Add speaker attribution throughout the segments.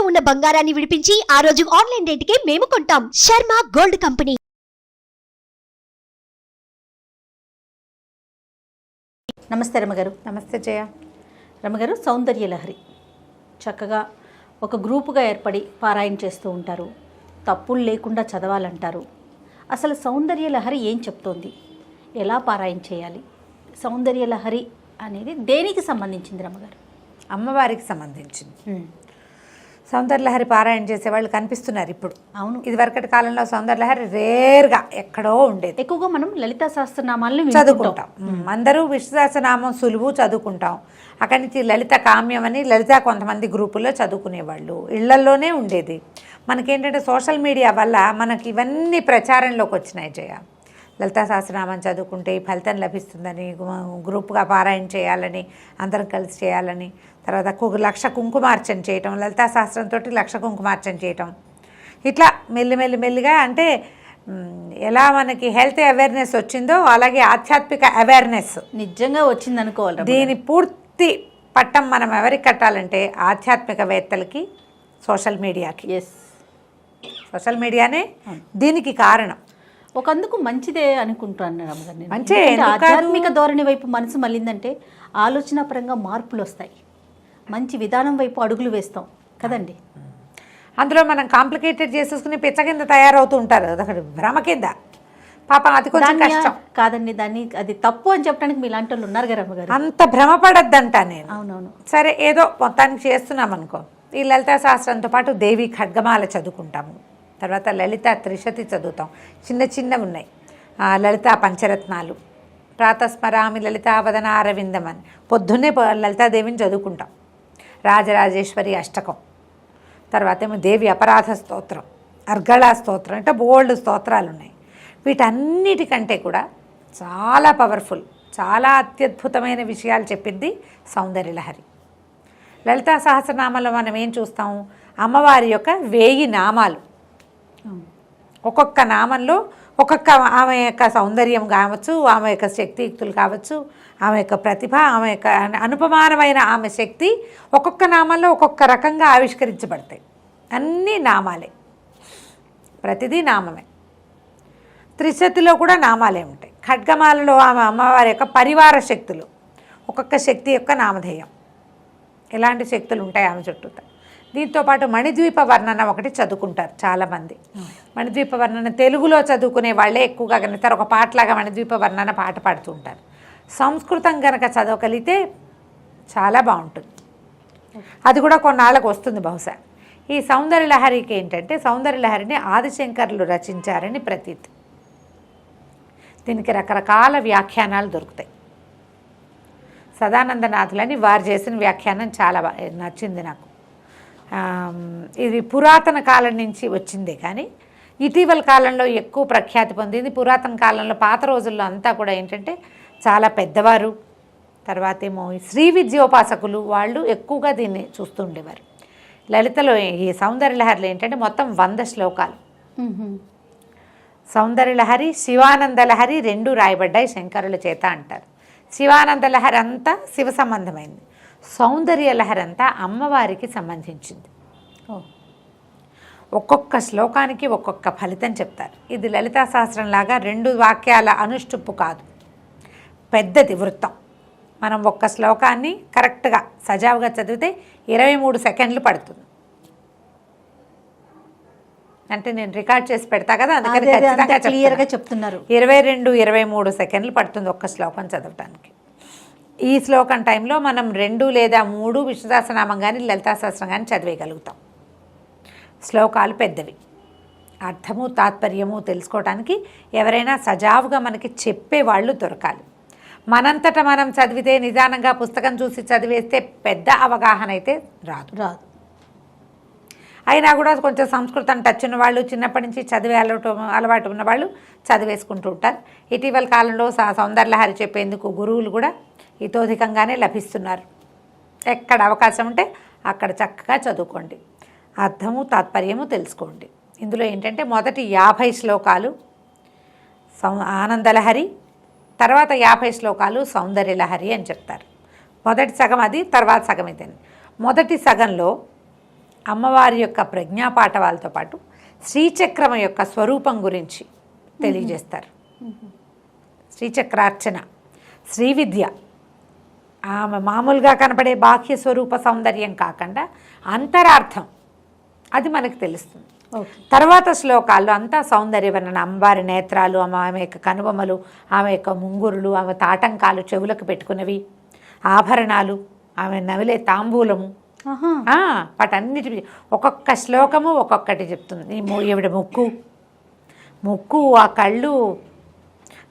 Speaker 1: ఉన్న బంగారాన్ని విడిపించి ఆ రోజు ఆన్లైన్ రేటుకే మేము కొంటాం. Sharma gold company.
Speaker 2: నమస్తే రమగారు.
Speaker 3: నమస్తే జయ.
Speaker 2: రమగారు, సౌందర్య లహరి చక్కగా ఒక గ్రూపుగా ఏర్పడి పారాయణ చేస్తూ ఉంటారు. తప్పులు లేకుండా చదవాలంటారు. అసలు సౌందర్య లహరి ఏం చెప్తోంది? ఎలా పారాయణ చేయాలి? సౌందర్య లహరి అనేది దేనికి సంబంధించింది రమగారు?
Speaker 3: అమ్మవారికి సంబంధించింది. సౌందర్యలహరి పారాయణ చేసేవాళ్ళు కనిపిస్తున్నారు ఇప్పుడు.
Speaker 2: అవును,
Speaker 3: ఇదివరకటి కాలంలో సౌందర్యలహరి రేర్గా ఎక్కడో ఉండేది.
Speaker 2: ఎక్కువగా మనం లలితా సహస్రనామాలను
Speaker 3: చదువుకుంటాం. అందరూ విష్ణు సహస్రనామం సులువు చదువుకుంటాం. అక్కడి నుంచి లలిత కామ్యం అని లలిత కొంతమంది గ్రూపుల్లో చదువుకునేవాళ్ళు. ఇళ్లల్లోనే ఉండేది. మనకేంటంటే సోషల్ మీడియా వల్ల మనకి ఇవన్నీ ప్రచారంలోకి వచ్చినాయి జయ. లలితా సహస్రనామం చదువుకుంటే ఫలితం లభిస్తుందని, గ్రూప్గా పారాయణ చేయాలని, అందరం కలిసి చేయాలని, తర్వాత 1,00,000 కుంకుమార్చన చేయటం, లలితా సహస్రంతో 1,00,000 కుంకుమార్చన చేయటం, ఇట్లా మెల్లిగా అంటే ఎలా మనకి హెల్త్ అవేర్నెస్ వచ్చిందో అలాగే ఆధ్యాత్మిక అవేర్నెస్
Speaker 2: నిజంగా వచ్చింది అనుకోవాలి.
Speaker 3: దీని పూర్తి పట్టం మనం ఎవరికి కట్టాలంటే ఆధ్యాత్మికవేత్తలకి, సోషల్ మీడియాకి. సోషల్ మీడియానే దీనికి కారణం.
Speaker 2: ఒకందుకు మంచిదే అనుకుంటున్నాను రమగారు.
Speaker 3: మంచి
Speaker 2: ఆధ్యాత్మిక ధోరణి వైపు మనసు మళ్ళిందంటే ఆలోచన పరంగా మార్పులు వస్తాయి. మంచి విధానం వైపు అడుగులు వేస్తాం కదండి.
Speaker 3: అందులో మనం కాంప్లికేటెడ్ చేసేసుకుని పిచ్చ కింద తయారవుతూ ఉంటారు. అదొకటి భ్రమ కింద. పాపం అది కొంచెం కష్టం
Speaker 2: కాదండి. దాన్ని అది తప్పు అని చెప్పడానికి మీ లాంటి వాళ్ళు ఉన్నారు కదా రమ్మగారు.
Speaker 3: అంత భ్రమపడద్దంట నేను.
Speaker 2: అవునవును.
Speaker 3: సరే, ఏదో మొత్తానికి చేస్తున్నాం అనుకో. ఈ లలితా శాస్త్రంతో పాటు దేవి ఖడ్గమాల చదువుకుంటాము. తర్వాత లలిత త్రిశతి చదువుతాం. చిన్నవి ఉన్నాయి. లలితా పంచరత్నాలు, ప్రాతస్మరామి లలితావదన అరవిందం అని పొద్దున్నే లలితాదేవిని చదువుకుంటాం. రాజరాజేశ్వరి అష్టకం, తర్వాత ఏమో దేవి అపరాధ స్తోత్రం, అర్గళా స్తోత్రం, అంటే బోల్డ్ స్తోత్రాలు ఉన్నాయి. వీటన్నిటికంటే కూడా చాలా పవర్ఫుల్, చాలా అత్యద్భుతమైన విషయాలు చెప్పింది సౌందర్యలహరి. లలితా సహస్రనామంలో మనం ఏం చూస్తాం? అమ్మవారి యొక్క 1000 నామాలు. ఒక్కొక్క నామంలో ఒక్కొక్క ఆమె యొక్క సౌందర్యం కావచ్చు, ఆమె యొక్క శక్తియుక్తులు కావచ్చు, ఆమె యొక్క ప్రతిభ, ఆమె యొక్క అనుపమానమైన ఆమె శక్తి ఒక్కొక్క నామంలో ఒక్కొక్క రకంగా ఆవిష్కరించబడతాయి. అన్నీ నామాలే, ప్రతిదీ నామమే. త్రిశతిలో కూడా నామాలే ఉంటాయి. ఖడ్గమాలలో ఆమె అమ్మవారి యొక్క పరివార శక్తులు, ఒక్కొక్క శక్తి యొక్క నామధేయం. ఎలాంటి శక్తులు ఉంటాయి ఆమె చుట్టూత. దీంతోపాటు మణిద్వీప వర్ణన ఒకటి చదువుకుంటారు చాలామంది. మణిద్వీప వర్ణన తెలుగులో చదువుకునే వాళ్ళే ఎక్కువగా కనుతారు. ఒక పాటలాగా మణిద్వీప వర్ణన పాట పాడుతూ ఉంటారు. సంస్కృతం కనుక చదవగలిగితే చాలా బాగుంటుంది. అది కూడా కొన్నాళ్ళకు వస్తుంది బహుశా. ఈ సౌందర్యలహరికి ఏంటంటే, సౌందర్యలహరిని ఆదిశంకరులు రచించారని ప్రతీతి. దీనికి రకరకాల వ్యాఖ్యానాలు దొరుకుతాయి. సదానందనాథులని వారు చేసిన వ్యాఖ్యానం చాలా నచ్చింది నాకు. ఇది పురాతన కాలం నుంచి వచ్చిందే కానీ ఇటీవల కాలంలో ఎక్కువ ప్రఖ్యాతి పొందింది. పురాతన కాలంలో పాత రోజుల్లో అంతా కూడా ఏంటంటే చాలా పెద్దవారు, తర్వాత ఏమో శ్రీ విద్యోపాసకులు వాళ్ళు ఎక్కువగా దీన్ని చూస్తూ ఉండేవారు. లలితలో ఈ సౌందర్యలహరిలో ఏంటంటే మొత్తం 100 శ్లోకాలు. సౌందర్యలహరి, శివానందలహరి 2 రాయబడ్డాయి శంకరుల చేత అంటారు. శివానందలహరి అంతా శివ సంబంధమైంది, సౌందర్యలహరి అంతా అమ్మవారికి సంబంధించింది. ఒక్కొక్క శ్లోకానికి ఒక్కొక్క ఫలితం చెప్తారు. ఇది లలితా సహస్రంలాగా 2 వాక్యాల అనుష్టుప్పు కాదు, పెద్దది వృత్తం. మనం ఒక్క శ్లోకాన్ని కరెక్ట్గా సజావుగా చదివితే 23 సెకండ్లు పడుతుంది. అంటే నేను రికార్డ్ చేసి పెడతా కదా, అందుకని ఖచ్చితంగా
Speaker 2: క్లియర్గా చెప్తున్నారు.
Speaker 3: 22-23 సెకండ్లు పడుతుంది ఒక్క శ్లోకం చదవటానికి. ఈ శ్లోకం టైంలో మనం 2 లేదా 3 విష్ణు సహస్రనామం కానీ లలితా సహస్రం కానీ చదివేయగలుగుతాం. శ్లోకాలు పెద్దవి, అర్థము తాత్పర్యము తెలుసుకోవడానికి ఎవరైనా సజావుగా మనకి చెప్పేవాళ్ళు దొరకాలి. మనంతట మనం చదివితే, నిదానంగా పుస్తకం చూసి చదివేస్తే పెద్ద అవగాహన అయితే రాదు. అయినా కూడా కొంచెం సంస్కృతం టచ్ ఉన్న వాళ్ళు, చిన్నప్పటి నుంచి చదివే అలవాటు ఉన్న వాళ్ళు చదివేసుకుంటూ ఉంటారు. ఇటీవల కాలంలో సౌందర్యలహరి చెప్పేందుకు గురువులు కూడా ఇతోధికంగానే లభిస్తున్నారు. ఎక్కడ అవకాశం ఉంటే అక్కడ చక్కగా చదువుకోండి, అర్థము తాత్పర్యము తెలుసుకోండి. ఇందులో ఏంటంటే మొదటి 50 శ్లోకాలు ఆనందలహరి, తర్వాత 50 శ్లోకాలు సౌందర్యలహరి అని చెప్తారు. మొదటి సగం అది, తర్వాత సగం ఇదని. మొదటి సగంలో అమ్మవారి యొక్క ప్రజ్ఞాపాఠవాలతో పాటు శ్రీచక్రం యొక్క స్వరూపం గురించి తెలియజేస్తారు. శ్రీచక్రార్చన, శ్రీ విద్య, ఆమె మామూలుగా కనపడే బాహ్య స్వరూప సౌందర్యం కాకుండా అంతరార్థం అది మనకు తెలుస్తుంది. తర్వాత శ్లోకాల్లో అంతా సౌందర్యవర్ణన, అమ్మవారి నేత్రాలు, ఆమె యొక్క కనుబొమ్మలు, ఆమె యొక్క ముంగురులు, ఆమె తాటంకాలు, చెవులకు పెట్టుకున్నవి, ఆభరణాలు, ఆమె నవిలే తాంబూలము, వాటన్నిటి ఒక్కొక్క శ్లోకము ఒక్కొక్కటి చెప్తుంది. ఈవిడ ముక్కు, ఆ కళ్ళు,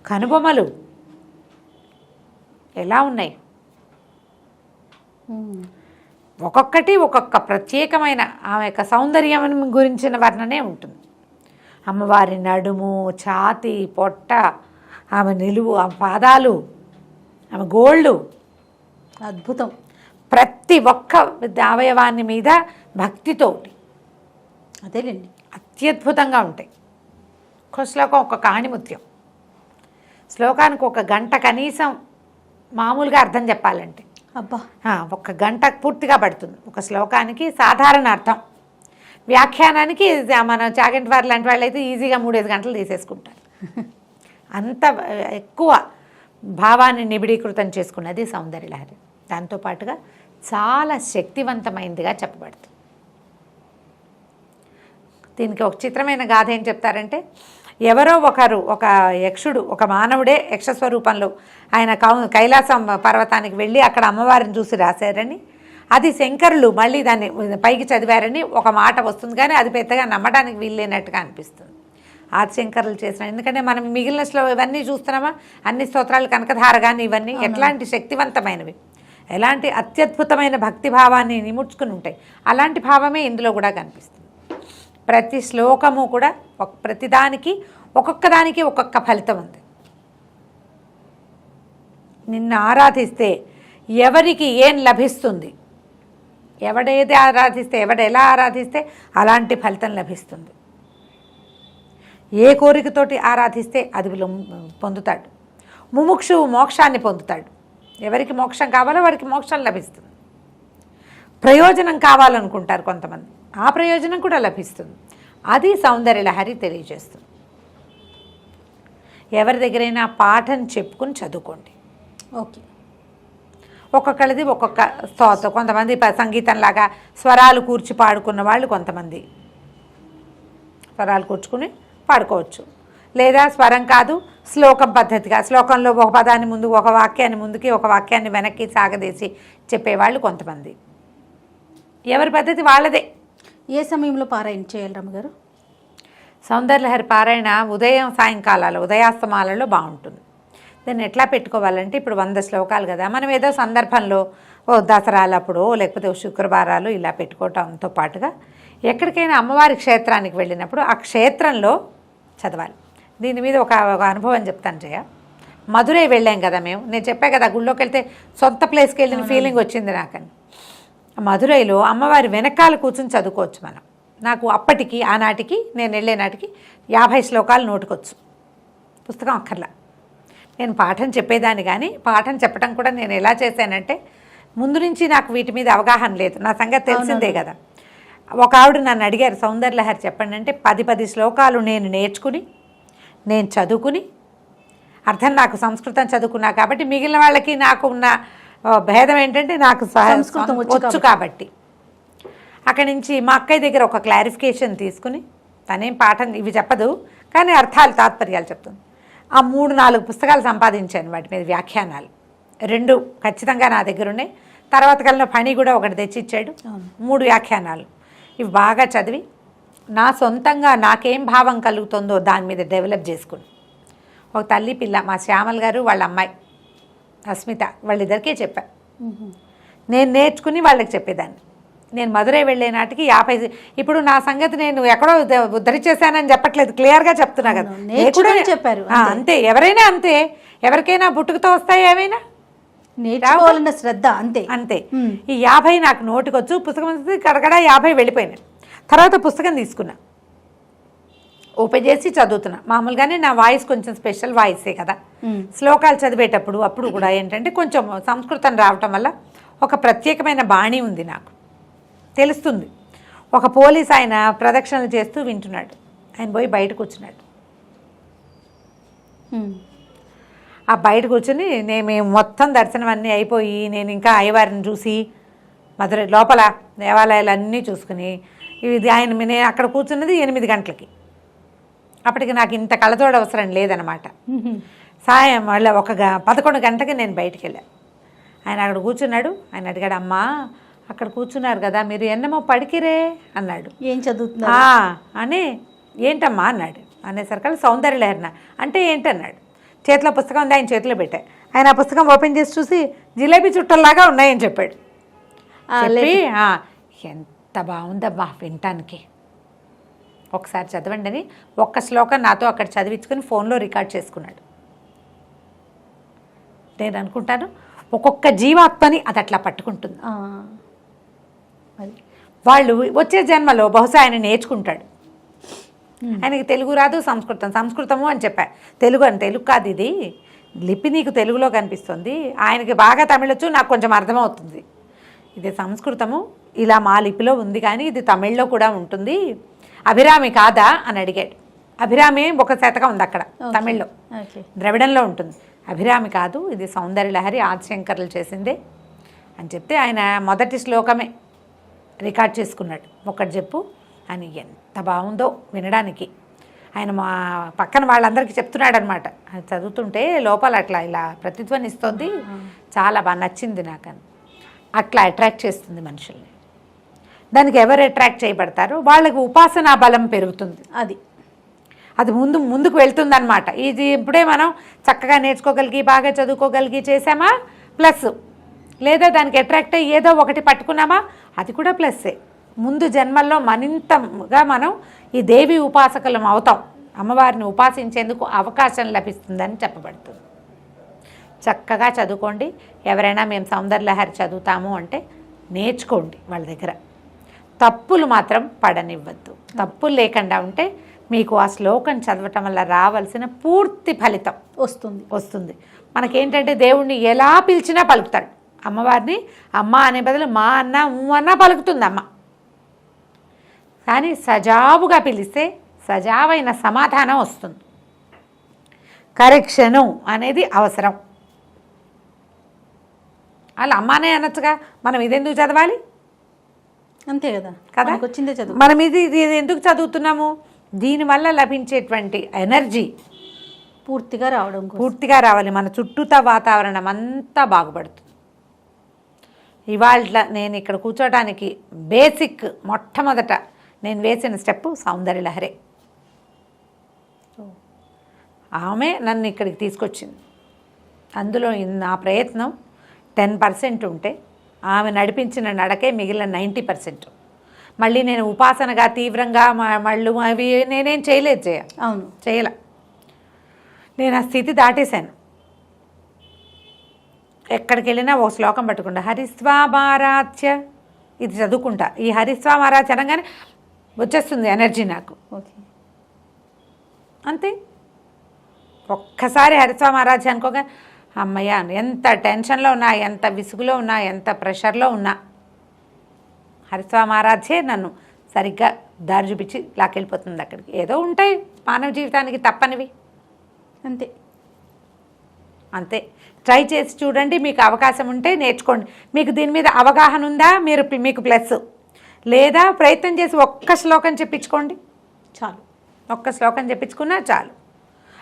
Speaker 3: కనుబొమ్మలు ఎలా ఉన్నాయి, ఒక్కొక్కటి ఒక్కొక్క ప్రత్యేకమైన ఆమె యొక్క సౌందర్యం గురించిన వర్ణనే ఉంటుంది. అమ్మవారి నడుము, ఛాతి, పొట్ట, ఆమె నిలువు, ఆమె పాదాలు, ఆమె గోళ్ళు,
Speaker 2: అద్భుతం.
Speaker 3: ప్రతి ఒక్క అవయవాన్ని మీద భక్తితోటి
Speaker 2: అదేలేండి
Speaker 3: అత్యద్భుతంగా ఉంటాయి. ఒక్క శ్లోకం ఒక్కొక్క ఆణిముత్యం. శ్లోకానికి 1 గంట కనీసం మామూలుగా అర్థం చెప్పాలంటే
Speaker 2: అబ్బా
Speaker 3: 1 గంట పూర్తిగా పడుతుంది ఒక శ్లోకానికి. సాధారణ అర్థం, వ్యాఖ్యానానికి మన చాగంటి వారు లాంటి వాళ్ళు అయితే ఈజీగా 3-5 గంటలు తీసేసుకుంటారు. అంత ఎక్కువ భావాన్ని నిబిడీకృతం చేసుకున్నది సౌందర్యలహరి. దాంతోపాటుగా చాలా శక్తివంతమైనదిగా చెప్పబడుతుంది. దీనికి ఒక చిత్రమైన గాథ ఏం చెప్తారంటే, ఎవరో ఒకరు, ఒక యక్షుడు, ఒక మానవుడే యక్షస్వరూపంలో ఆయన కైలాసం పర్వతానికి వెళ్ళి అక్కడ అమ్మవారిని చూసి రాశారని, అది శంకరులు మళ్ళీ దాన్ని పైకి చదివారని ఒక మాట వస్తుంది. కానీ అది పెద్దగా నమ్మడానికి వీల్లేనట్టుగా అనిపిస్తుంది. ఆదిశంకరులు చేసిన, ఎందుకంటే మనం మిగిలిన ఇవన్నీ చూస్తున్నామా, అన్ని స్తోత్రాలు, కనకధార కానీ ఇవన్నీ ఎట్లాంటి శక్తివంతమైనవి, ఎలాంటి అత్యద్భుతమైన భక్తిభావాన్ని నిముడ్చుకుని ఉంటాయి. అలాంటి భావమే ఇందులో కూడా కనిపిస్తుంది. ప్రతి శ్లోకము కూడా ప్రతిదానికి ఒక్కొక్కదానికి ఒక్కొక్క ఫలితం ఉంది. నిన్ను ఆరాధిస్తే ఎవరికి ఏం లభిస్తుంది, ఎవడేది ఆరాధిస్తే, ఎవడెలా ఆరాధిస్తే అలాంటి ఫలితం లభిస్తుంది. ఏ కోరికతోటి ఆరాధిస్తే అది పొందుతాడు. ముముక్షువు మోక్షాన్ని పొందుతాడు. ఎవరికి మోక్షం కావాలో వారికి మోక్షం లభిస్తుంది. ప్రయోజనం కావాలనుకుంటారు కొంతమంది, ఆ ప్రయోజనం కూడా లభిస్తుంది. అది సౌందర్యలహరి తెలియజేస్తుంది. ఎవరి దగ్గరైనా పాఠం చెప్పుకుని చదువుకోండి.
Speaker 2: ఓకే,
Speaker 3: ఒక్కొక్కరిది ఒక్కొక్క స్తోత్రం. కొంతమంది సంగీతంలాగా స్వరాలు కూర్చి పాడుకున్న వాళ్ళు కొంతమంది స్వరాలు కూర్చుకుని పాడుకోవచ్చు. లేదా స్వరం కాదు, శ్లోకం పద్ధతిగా, శ్లోకంలో ఒక పదాన్ని ముందు, ఒక వాక్యాన్ని ముందుకి, ఒక వాక్యాన్ని వెనక్కి సాగదీసి చెప్పేవాళ్ళు కొంతమంది. ఎవరి పద్ధతి వాళ్ళదే.
Speaker 2: ఏ సమయంలో పారాయణ చేయాలి రమ్మగారు?
Speaker 3: సౌందర్యలహరి పారాయణ ఉదయం సాయంకాలాలు, ఉదయాస్తమాలలో బాగుంటుంది. దాన్ని ఎట్లా పెట్టుకోవాలంటే, ఇప్పుడు 100 శ్లోకాలు కదా, మనం ఏదో సందర్భంలో దసరాలప్పుడు లేకపోతే శుక్రవారాలు ఇలా పెట్టుకోవటంతో పాటుగా ఎక్కడికైనా అమ్మవారి క్షేత్రానికి వెళ్ళినప్పుడు ఆ క్షేత్రంలో చదవాలి. దీని మీద ఒక అనుభవం చెప్తాను జయ. మధురై వెళ్ళాం కదా మేము, నేను చెప్పా కదా గుళ్ళోకి వెళ్తే సొంత ప్లేస్కి వెళ్ళిన ఫీలింగ్ వచ్చింది నాకని. మధురైలో అమ్మవారి వెనకాల కూర్చొని చదువుకోవచ్చు మనం. నాకు అప్పటికి, ఆనాటికి, నేను వెళ్ళే నాటికి 50 శ్లోకాలు నోటుకొచ్చు, పుస్తకం అక్కర్లా. నేను పాఠం చెప్పేదాన్ని, కానీ పాఠం చెప్పడం కూడా నేను ఎలా చేశానంటే, ముందు నుంచి నాకు వీటి మీద అవగాహన లేదు, నా సంగతి తెలిసిందే కదా. ఒక ఆవిడ నన్ను అడిగారు, సౌందర్యలహరి చెప్పండి అంటే 10 శ్లోకాలు నేను నేర్చుకుని, నేను చదువుకుని, అర్థం నాకు సంస్కృతం చదువుకున్నా కాబట్టి, మిగిలిన వాళ్ళకి నాకు ఉన్న భేదం ఏంటంటే నాకు సంస్కృతం వచ్చు కాబట్టి, అక్కడి నుంచి మా అక్కయ్య దగ్గర ఒక క్లారిఫికేషన్ తీసుకుని, తనేం పాఠం ఇవి చెప్పదు కానీ అర్థాలు, తాత్పర్యాలు చెప్తుంది. ఆ 3-4 పుస్తకాలు సంపాదించాను, వాటి మీద వ్యాఖ్యానాలు 2 ఖచ్చితంగా నా దగ్గర ఉన్నాయి. తర్వాత కలిగిన పని కూడా ఒకటి తెచ్చిచ్చాడు, 3 వ్యాఖ్యానాలు. ఇవి బాగా చదివి నా సొంతంగా నాకేం భావం కలుగుతుందో దాని మీద డెవలప్ చేసుకుని, ఒక తల్లి పిల్ల, మా శ్యామల్ గారు వాళ్ళ అమ్మాయి అస్మిత, వాళ్ళిద్దరికీ చెప్పా. నేను నేర్చుకుని వాళ్ళకి చెప్పేదాన్ని. నేను మధురై వెళ్ళే నాటికి 50, ఇప్పుడు నా సంగతి నేను ఎక్కడో ఉద్ధరించేశానని చెప్పట్లేదు, క్లియర్గా చెప్తున్నా కదా,
Speaker 2: చెప్పారు
Speaker 3: అంతే. ఎవరైనా అంతే, ఎవరికైనా పుట్టుకతో వస్తాయి ఏమైనా,
Speaker 2: నేర్చుకోవాలన్న శ్రద్ధ అంతే
Speaker 3: అంతే. ఈ 50 నాకు నోటికొచ్చు, పుస్తకం కడగడ 50 వెళ్ళిపోయినాయి. తర్వాత పుస్తకం తీసుకున్నా, ఓపెన్ చేసి చదువుతున్నా. మామూలుగానే నా వాయిస్ కొంచెం స్పెషల్ వాయిసే కదా, శ్లోకాలు చదివేటప్పుడు అప్పుడు కూడా ఏంటంటే కొంచెం సంస్కృతం రావటం వల్ల ఒక ప్రత్యేకమైన బాణి ఉంది, నాకు తెలుస్తుంది. ఒక పోలీస్ ఆయన ప్రదక్షిణలు చేస్తూ వింటున్నాడు. ఆయన పోయి బయట కూర్చున్నాడు. ఆ బయట కూర్చుని మేము మొత్తం దర్శనం అన్నీ అయిపోయి నేను ఇంకా అయ్యవారిని చూసి మధుర లోపల దేవాలయాలు అన్నీ చూసుకుని ఇది నేను అక్కడ కూర్చున్నది 8 గంటలకి. అప్పటికి నాకు ఇంత కళ్ళతోడు అవసరం లేదనమాట. సాయం మళ్ళీ 11 గంటలకి నేను బయటికి వెళ్ళాను. ఆయన అక్కడ కూర్చున్నాడు. ఆయన అడిగాడు, అమ్మా అక్కడ కూర్చున్నారు కదా మీరు ఎన్నమో పడికిరే అన్నాడు.
Speaker 2: ఏం చదువుతున్నా
Speaker 3: అని ఏంటమ్మా అన్నాడు. అనేసరికి సౌందర్యలహరిన అంటే ఏంటన్నాడు. చేతిలో పుస్తకం ఉంది, ఆయన చేతిలో పెట్టా. ఆయన ఆ పుస్తకం ఓపెన్ చేసి చూసి జిలేబీ చుట్టల్లాగా ఉన్నాయని చెప్పాడు. చెప్పి ఎంత బాగుందమ్మా వినటానికి, ఒకసారి చదవండి అని ఒక్క శ్లోకం నాతో అక్కడ చదివించుకొని ఫోన్లో రికార్డ్ చేసుకున్నాడు. నేను అనుకుంటాను ఒక్కొక్క జీవాత్మని అది అట్లా పట్టుకుంటుంది. వాళ్ళు వచ్చే జన్మలో బహుశా ఆయన నేర్చుకుంటాడు. ఆయనకి తెలుగు రాదు, సంస్కృతము అని చెప్పా. తెలుగు కాదు ఇది లిపి, నీకు తెలుగులో కనిపిస్తుంది. ఆయనకి బాగా తమిళొచ్చు, నాకు కొంచెం అర్థమవుతుంది. ఇది సంస్కృతము ఇలా మా లిపిలో ఉంది కానీ ఇది తమిళ్లో కూడా ఉంటుంది. అభిరామి కాదా అని అడిగాడు. అభిరామి ఒక శతకం ఉంది అక్కడ తమిళ్లో, ద్రవిడంలో ఉంటుంది. అభిరామి కాదు, ఇది సౌందర్యలహరి ఆదిశంకర్లు చేసిందే అని చెప్తే ఆయన మొదటి శ్లోకమే రికార్డ్ చేసుకున్నాడు. ఒకటి చెప్పు అని. ఎంత బాగుందో వినడానికి. ఆయన మా పక్కన వాళ్ళందరికీ చెప్తున్నాడు అనమాట. అది చదువుతుంటే లోపల అట్లా ఇలా ప్రతిధ్వనిస్తుంది. చాలా బాగా నచ్చింది నాకని. అట్లా అట్రాక్ట్ చేస్తుంది మనుషుల్ని. దానికి ఎవరు అట్రాక్ట్ చేయబడతారో వాళ్ళకి ఉపాసనా బలం పెరుగుతుంది. అది ముందుకు వెళ్తుందన్నమాట. ఇది ఇప్పుడే మనం చక్కగా నేర్చుకోగలిగి బాగా చదువుకోగలిగి చేసామా ప్లస్, లేదా దానికి అట్రాక్ట్ అయ్యి ఏదో ఒకటి పట్టుకున్నామా అది కూడా ప్లస్సే. ముందు జన్మల్లో మరింతగా మనం ఈ దేవి ఉపాసకులం అవుతాం. అమ్మవారిని ఉపాసించేందుకు అవకాశం లభిస్తుందని చెప్పబడుతుంది. చక్కగా చదువుకోండి. ఎవరైనా మేము సౌందర్యలహరి చదువుతాము అంటే నేర్చుకోండి వాళ్ళ దగ్గర. తప్పులు మాత్రం పడనివ్వద్దు. తప్పులు లేకుండా ఉంటే మీకు ఆ శ్లోకం చదవటం వల్ల రావాల్సిన పూర్తి ఫలితం వస్తుంది. మనకేంటంటే దేవుణ్ణి ఎలా పిలిచినా పలుకుతాడు. అమ్మవారిని అమ్మ అనే బదులు మా అన్న అన్న పలుకుతుంది అమ్మ. కానీ సజావుగా పిలిస్తే సజావైన సమాధానం వస్తుంది. కరెక్షను అనేది అవసరం. వాళ్ళు అమ్మానే అనొచ్చుగా, మనం ఇదెందుకు చదవాలి?
Speaker 2: అంతే కదా. వచ్చిందే చదువు.
Speaker 3: మనం ఇది ఎందుకు చదువుతున్నాము? దీనివల్ల లభించేటువంటి ఎనర్జీ పూర్తిగా రావాలి. మన చుట్టూతా వాతావరణం అంతా బాగుపడుతుంది. ఇవాళ నేను ఇక్కడ కూర్చోడానికి బేసిక్ మొట్టమొదట నేను వేసిన స్టెప్ సౌందర్యలహరే. ఆమె నన్ను ఇక్కడికి తీసుకొచ్చింది. అందులో నా ప్రయత్నం 10% ఉంటే ఆమె నడిపించిన నడకే మిగిలిన 90%. మళ్ళీ నేను ఉపాసనగా తీవ్రంగా మళ్ళు అవి నేనేం చేయలేదు. చేయలే. నేను ఆ స్థితి దాటేశాను. ఎక్కడికి వెళ్ళినా ఒక శ్లోకం పట్టుకుంటా, హరిస్వామారాధ్య ఇది చదువుకుంటా. ఈ హరిస్వామారాధ్య అనగానే వచ్చేస్తుంది ఎనర్జీ నాకు. అంతే. ఒక్కసారి హరిస్వామారాధ్య అనుకోగా అమ్మయ్య, ఎంత టెన్షన్లో ఉన్నా, ఎంత విసుగులో ఉన్నా, ఎంత ప్రెషర్లో ఉన్నా హరిస్వామారాధ్యే నన్ను సరిగ్గా దారి చూపించి లాకెళ్ళిపోతుంది అక్కడికి. ఏదో ఉంటాయి మానవ జీవితానికి తప్పనివి. అంతే. ట్రై చేసి చూడండి. మీకు అవకాశం ఉంటే నేర్చుకోండి. మీకు దీని మీద అవగాహన ఉందా మీకు ప్లస్, లేదా ప్రయత్నం చేసి ఒక్క శ్లోకం చెప్పించుకోండి చాలు. ఒక్క శ్లోకం చెప్పించుకున్నా చాలు.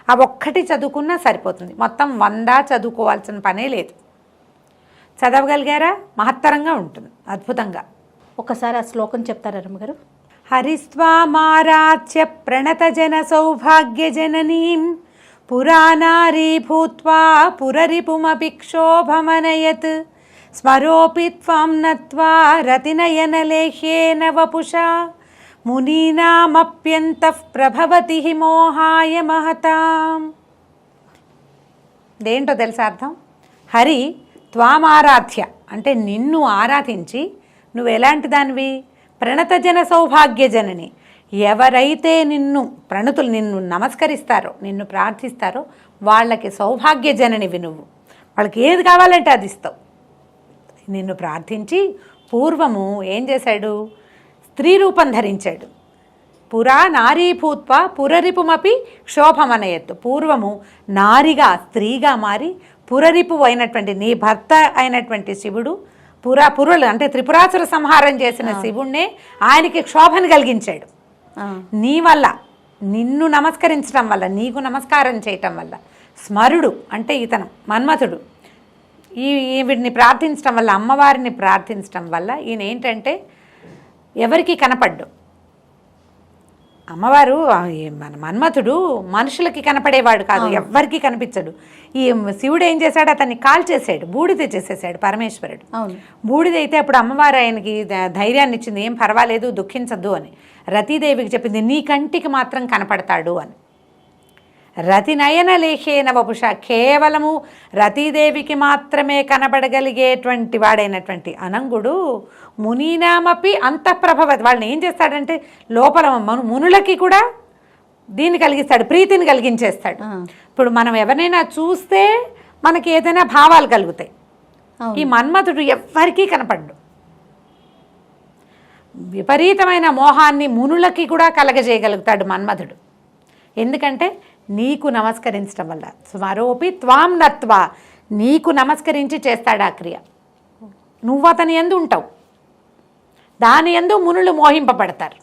Speaker 3: ఆ ఒక్కటి చదువుకున్నా సరిపోతుంది. మొత్తం 100 చదువుకోవాల్సిన పనే లేదు. చదవగలిగారా మహత్తరంగా ఉంటుంది, అద్భుతంగా.
Speaker 2: ఒకసారి ఆ శ్లోకం చెప్తారా రమ్మగారు?
Speaker 3: హరిస్వామారాధ్య ప్రణత జన సౌభాగ్య జననీం పురానారీ భూత్వా పురరిపుమపి క్షోభమనయత్ స్మరోపి త్వాం నత్వా రతినయనలేహ్యేన వపుషా మునీనామప్యంతః ప్రభవతి మోహాయ మహతాం. దేంటో తెలుసా అర్థం? హరి త్వామారాధ్య అంటే నిన్ను ఆరాధించి నువ్వు ఎలాంటి దానివి? ప్రణతజన సౌభాగ్య జనని. ఎవరైతే నిన్ను నమస్కరిస్తారో, నిన్ను ప్రార్థిస్తారో వాళ్ళకి సౌభాగ్య జననివి నువ్వు. వాళ్ళకి ఏది కావాలంటే అది ఇస్తావు. నిన్ను ప్రార్థించి పూర్వము ఏం చేశాడు? స్త్రీ రూపం ధరించాడు. పురా నారీ భూత్వ పురరిపుమపి క్షోభమనయత్తు. పూర్వము నారిగా స్త్రీగా మారి పురరిపు అయినటువంటి నీ భర్త అయినటువంటి శివుడు పురులు అంటే త్రిపురాసుర సంహారం చేసిన శివుణ్ణే ఆయనకి క్షోభను కలిగించాడు. నీ వల్ల, నిన్ను నమస్కరించడం వల్ల, నీకు నమస్కారం చేయటం వల్ల, స్మరుడు అంటే ఇతను మన్మథుడు వీడిని ప్రార్థించడం వల్ల, అమ్మవారిని ప్రార్థించడం వల్ల ఈయన ఏంటంటే ఎవరికి కనపడ్డు. అమ్మవారు మన మన్మథుడు మనుషులకి కనపడేవాడు కాదు, ఎవ్వరికి కనిపించడు. ఈ శివుడు ఏం చేశాడు, అతన్ని కాల్చేసాడు, బూడిద చేసేసాడు పరమేశ్వరుడు. బూడిదైతే అప్పుడు అమ్మవారు ఆయనకి ధైర్యాన్ని ఇచ్చింది, ఏం పర్వాలేదు దుఃఖించద్దు అని. రతీదేవికి చెప్పింది, నీ కంటికి మాత్రం కనపడతాడు అని. రతి నయన లేఖేన వపుష, కేవలము రతీదేవికి మాత్రమే కనబడగలిగేటువంటి వాడైనటువంటి అనంగుడు మునీనామపి అంతఃప్రభవతి. వాళ్ళని ఏం చేస్తాడంటే లోపల మునులకి కూడా దీన్ని కలిగిస్తాడు, ప్రీతిని కలిగించేస్తాడు. ఇప్పుడు మనం ఎవరినైనా చూస్తే మనకి ఏదైనా భావాలు కలుగుతాయి. ఈ మన్మథుడు ఎవ్వరికీ కనపడ్డు. విపరీతమైన మోహాన్ని మునులకి కూడా కలగజేయగలుగుతాడు మన్మథుడు. ఎందుకంటే నీకు నమస్కరించడం వల్ల. స్మరోపి త్వాం నత్వా, నీకు నమస్కరించి చేస్తాడు ఆ క్రియ. నువ్వు అతని యందు ఉంటావు, దాని యందు మునులు మోహింపబడతారు.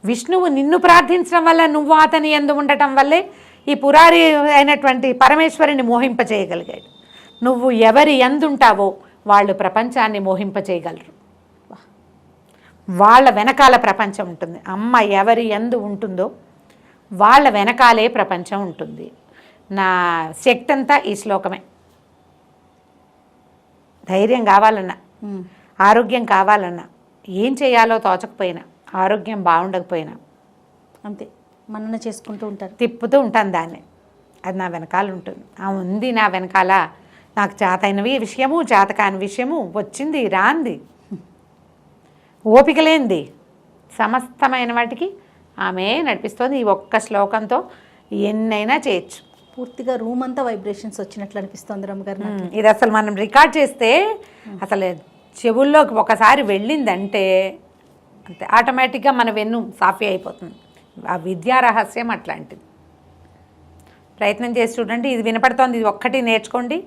Speaker 3: విష్ణువు నిన్ను ప్రార్థించడం వల్ల, నువ్వు అతని యందు ఉండటం వల్లే ఈ పురారి అయినటువంటి పరమేశ్వరుని మోహింపచేయగలిగాడు. నువ్వు ఎవరి యందు ఉంటావో వాళ్ళు ప్రపంచాన్ని మోహింపచేయగలరు. వాళ్ళ వెనకాల ప్రపంచం ఉంటుంది. అమ్మ ఎవరి యందు ఉంటుందో వాళ్ళ వెనకాలే ప్రపంచం ఉంటుంది. నా శక్తి అంతా ఈ శ్లోకమే. ధైర్యం కావాలన్నా, ఆరోగ్యం కావాలన్నా, ఏం చేయాలో తోచకపోయినా, ఆరోగ్యం బాగుండకపోయినా
Speaker 2: అంతే మనన చేసుకుంటూ ఉంటారు,
Speaker 3: తిప్పుతూ ఉంటాను దాన్ని. అది నా వెనకాల ఉంటుంది. ఉంది నా వెనకాల. నాకు చేతైనవి విషయము, చేతకాని విషయము, వచ్చింది రాంది, ఓపిక లేనిది, సమస్తమైన వాటికి ఆమె నడిపిస్తుంది. ఈ ఒక్క శ్లోకంతో ఎన్నైనా చేయొచ్చు.
Speaker 2: పూర్తిగా రూమ్ అంతా వైబ్రేషన్స్ వచ్చినట్లు అనిపిస్తుంది రమ్మగారు.
Speaker 3: ఇది అసలు మనం రికార్డ్ చేస్తే అసలు చెవుల్లోకి ఒకసారి వెళ్ళిందంటే అంతే, ఆటోమేటిక్గా మన వెన్ను సాఫీ అయిపోతుంది. ఆ విద్యా రహస్యం అట్లాంటిది. ప్రయత్నం చేసి చూడండి. ఇది వినపడుతోంది, ఇది ఒక్కటి నేర్చుకోండి.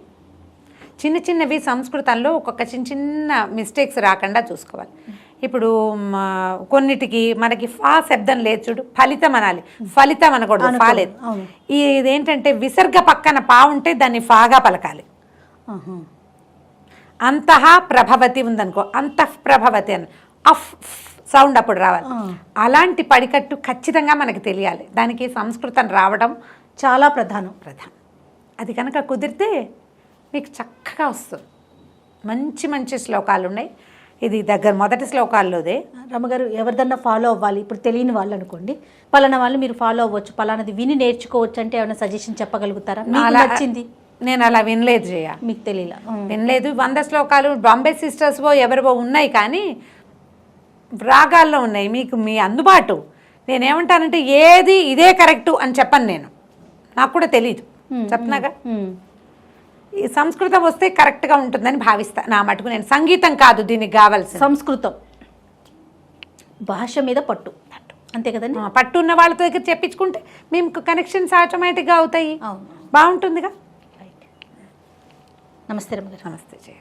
Speaker 3: చిన్న చిన్నవి సంస్కృతంలో ఒక్కొక్క చిన్న చిన్న మిస్టేక్స్ రాకుండా చూసుకోవాలి. ఇప్పుడు కొన్నిటికి మనకి ఫా శబ్దం లేదు చూడు, ఫలితం అనాలి, ఫలితం అనకూడదు, ఫా లేదు. ఇదేంటంటే విసర్గ పక్కన పా ఉంటే దాన్ని ఫాగా పలకాలి. అంతః ప్రభవతి ఉందనుకో, అంతః ప్రభవతి అని అఫ్ సౌండ్ అప్పుడు రావాలి. అలాంటి పడికట్టు ఖచ్చితంగా మనకి తెలియాలి. దానికి సంస్కృతం రావడం
Speaker 2: చాలా ప్రధానం.
Speaker 3: అది కనుక కుదిరితే మీకు చక్కగా వస్తుంది. మంచి మంచి శ్లోకాలు ఉన్నాయి. ఇది మొదటి శ్లోకాల్లోదే.
Speaker 2: రమ్మగారు ఎవరిదన్నా ఫాలో అవ్వాలి, ఇప్పుడు తెలియని వాళ్ళు అనుకోండి, పలానా వాళ్ళు మీరు ఫాలో అవ్వచ్చు, పలానాది విని నేర్చుకోవచ్చు అంటే ఏమైనా సజెషన్ చెప్పగలుగుతారా? నచ్చింది
Speaker 3: నేను అలా వినలేదు జయ,
Speaker 2: మీకు తెలియలా,
Speaker 3: వినలేదు. 100 శ్లోకాలు బాంబే సిస్టర్స్వో ఎవరివో ఉన్నాయి, కానీ రాగాల్లో ఉన్నాయి. మీకు మీ అందుబాటు. నేనేమంటానంటే ఏది ఇదే కరెక్టు అని చెప్పను నేను, నాకు కూడా తెలీదు, చెప్తున్నాగా. ఈ సంస్కృతం వస్తే కరెక్ట్గా ఉంటుందని భావిస్తా. నా మటుకు నేను సంగీతం కాదు దీనికి కావాల్సి,
Speaker 2: సంస్కృతం భాష మీద పట్టు, అంతే కదండి.
Speaker 3: పట్టు ఉన్న వాళ్ళ దగ్గర చెప్పించుకుంటే మేము కనెక్షన్స్ ఆటోమేటిక్గా అవుతాయి. బాగుంటుందిగా.
Speaker 2: నమస్తే రమ్మగారు.
Speaker 3: నమస్తే జయ.